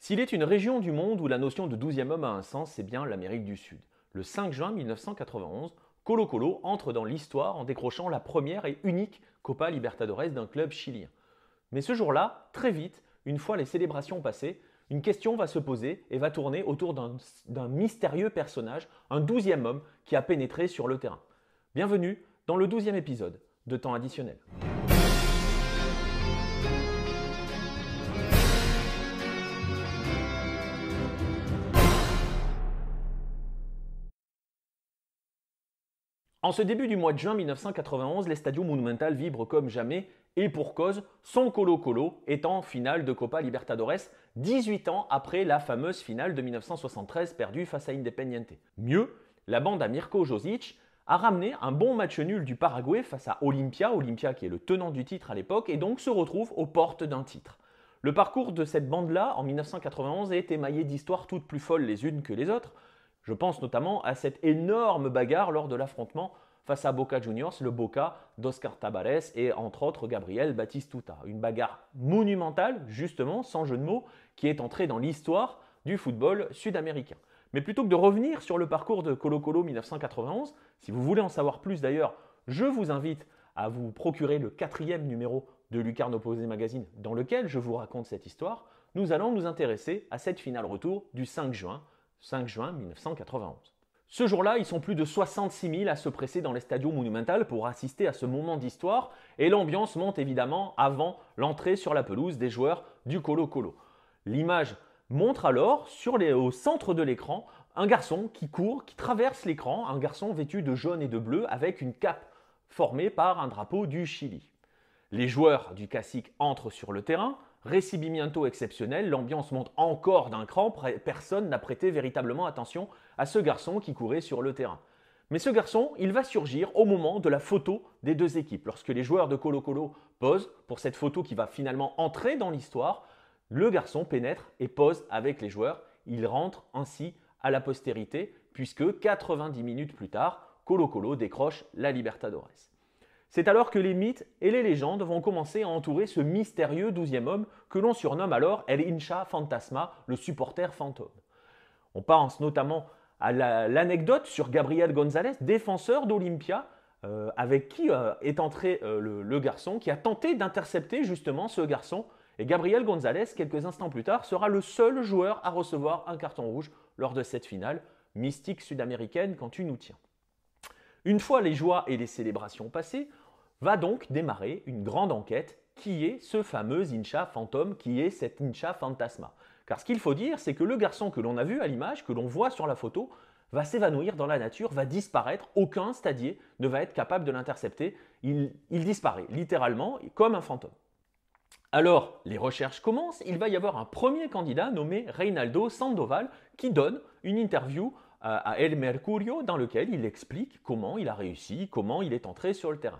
S'il est une région du monde où la notion de 12e homme a un sens, c'est bien l'Amérique du Sud. Le 5 juin 1991, Colo-Colo entre dans l'histoire en décrochant la première et unique Copa Libertadores d'un club chilien. Mais ce jour-là, très vite, une fois les célébrations passées, une question va se poser et va tourner autour d'un mystérieux personnage, un 12e homme qui a pénétré sur le terrain. Bienvenue dans le 12e épisode de Temps additionnel. En ce début du mois de juin 1991, l'Estadio Monumental vibre comme jamais et pour cause, son Colo-Colo est en finale de Copa Libertadores 18 ans après la fameuse finale de 1973 perdue face à Independiente. Mieux, la bande à Mirko Josic a ramené un bon match nul du Paraguay face à Olimpia qui est le tenant du titre à l'époque et donc se retrouve aux portes d'un titre. Le parcours de cette bande-là en 1991 est émaillé d'histoires toutes plus folles les unes que les autres. Je pense notamment à cette énorme bagarre lors de l'affrontement face à Boca Juniors, le Boca d'Oscar Tabarez et entre autres Gabriel Batistuta. Une bagarre monumentale, justement, sans jeu de mots, qui est entrée dans l'histoire du football sud-américain. Mais plutôt que de revenir sur le parcours de Colo-Colo 1991, si vous voulez en savoir plus d'ailleurs, je vous invite à vous procurer le 4e numéro de Lucarne Opposé Magazine dans lequel je vous raconte cette histoire. Nous allons nous intéresser à cette finale retour du 5 juin 1991. Ce jour-là, ils sont plus de 66 000 à se presser dans l'Estadio Monumental pour assister à ce moment d'histoire et l'ambiance monte évidemment avant l'entrée sur la pelouse des joueurs du Colo-Colo. L'image montre alors au centre de l'écran un garçon qui court, qui traverse l'écran, un garçon vêtu de jaune et de bleu avec une cape formée par un drapeau du Chili. Les joueurs du Cacique entrent sur le terrain. Recibimiento exceptionnel, l'ambiance monte encore d'un cran, personne n'a prêté véritablement attention à ce garçon qui courait sur le terrain. Mais ce garçon, il va surgir au moment de la photo des deux équipes. Lorsque les joueurs de Colo-Colo posent pour cette photo qui va finalement entrer dans l'histoire, le garçon pénètre et pose avec les joueurs. Il rentre ainsi à la postérité puisque 90 minutes plus tard, Colo-Colo décroche la Libertadores. C'est alors que les mythes et les légendes vont commencer à entourer ce mystérieux 12e homme que l'on surnomme alors El Hincha Fantasma, le supporter fantôme. On pense notamment à l'anecdote sur Gabriel González, défenseur d'Olimpia, avec qui est entré le garçon, qui a tenté d'intercepter justement ce garçon. Et Gabriel González, quelques instants plus tard, sera le seul joueur à recevoir un carton rouge lors de cette finale, mystique sud-américaine quand tu nous tiens. Une fois les joies et les célébrations passées, va donc démarrer une grande enquête qui est ce fameux Hincha fantôme, qui est cet Hincha fantasma. Car ce qu'il faut dire, c'est que le garçon que l'on a vu à l'image, que l'on voit sur la photo, va s'évanouir dans la nature, va disparaître, aucun stadier ne va être capable de l'intercepter, il disparaît littéralement comme un fantôme. Alors, les recherches commencent, il va y avoir un premier candidat nommé Reinaldo Sandoval qui donne une interview à El Mercurio dans lequel il explique comment il a réussi, comment il est entré sur le terrain.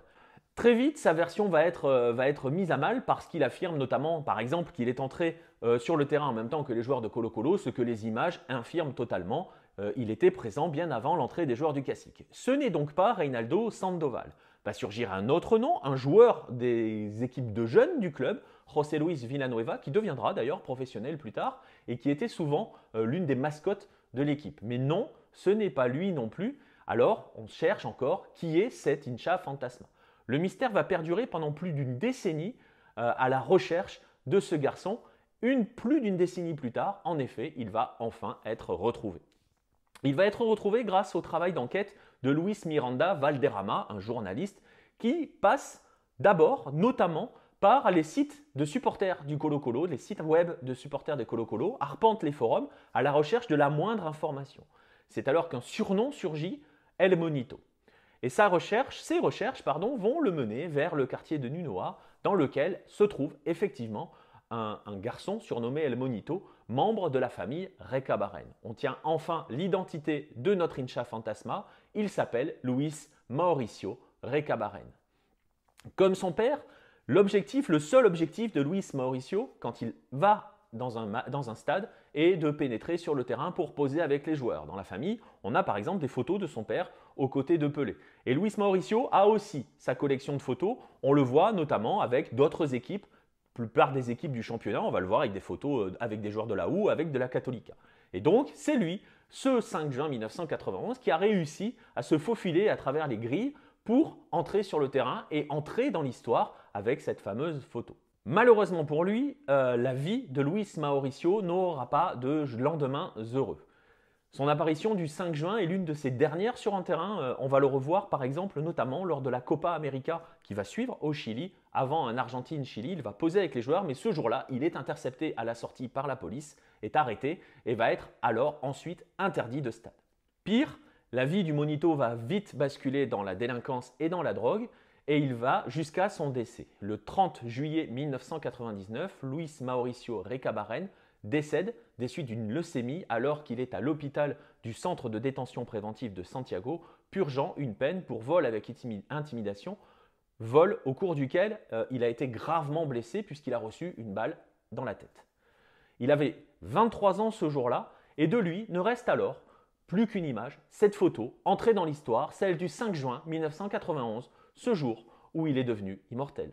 Très vite, sa version va être mise à mal parce qu'il affirme notamment, par exemple, qu'il est entré sur le terrain en même temps que les joueurs de Colo-Colo, ce que les images infirment totalement. Il était présent bien avant l'entrée des joueurs du Cacique. Ce n'est donc pas Reinaldo Sandoval. Va surgir un autre nom, un joueur des équipes de jeunes du club, José Luis Villanueva, qui deviendra d'ailleurs professionnel plus tard et qui était souvent l'une des mascottes de l'équipe. Mais non, ce n'est pas lui non plus. Alors, on cherche encore qui est cet Hincha Fantasma. Le mystère va perdurer pendant plus d'une décennie à la recherche de ce garçon. Plus d'une décennie plus tard, en effet, il va enfin être retrouvé. Il va être retrouvé grâce au travail d'enquête de Luis Miranda Valderrama, un journaliste qui passe d'abord, notamment, par les sites de supporters du Colo-Colo, les sites web de supporters des Colo-Colo, arpente les forums à la recherche de la moindre information. C'est alors qu'un surnom surgit, El Monito. Et ces recherches vont le mener vers le quartier de Nunoa, dans lequel se trouve effectivement un garçon surnommé El Monito, membre de la famille Recabarren. On tient enfin l'identité de notre Hincha Fantasma, il s'appelle Luis Mauricio Recabarren. Comme son père, le seul objectif de Luis Mauricio, quand il va dans un stade, est de pénétrer sur le terrain pour poser avec les joueurs. Dans la famille, on a par exemple des photos de son père aux côtés de Pelé. Et Luis Mauricio a aussi sa collection de photos, on le voit notamment avec d'autres équipes plupart des équipes du championnat, on va le voir avec des photos avec des joueurs de la U, avec de la Católica. Et donc, c'est lui, ce 5 juin 1991, qui a réussi à se faufiler à travers les grilles pour entrer sur le terrain et entrer dans l'histoire avec cette fameuse photo. Malheureusement pour lui, la vie de Luis Mauricio n'aura pas de lendemain heureux. Son apparition du 5 juin est l'une de ses dernières sur un terrain. On va le revoir par exemple notamment lors de la Copa América qui va suivre au Chili. Avant un Argentine-Chili, il va poser avec les joueurs, mais ce jour-là, il est intercepté à la sortie par la police, est arrêté et va être alors ensuite interdit de stade. Pire, la vie du Monito va vite basculer dans la délinquance et dans la drogue et il va jusqu'à son décès. Le 30 juillet 1999, Luis Mauricio Recabarren décède des suites d'une leucémie alors qu'il est à l'hôpital du centre de détention préventive de Santiago, purgeant une peine pour vol avec intimidation, vol au cours duquel il a été gravement blessé puisqu'il a reçu une balle dans la tête. Il avait 23 ans ce jour-là et de lui ne reste alors plus qu'une image, cette photo, entrée dans l'histoire, celle du 5 juin 1991, ce jour où il est devenu immortel.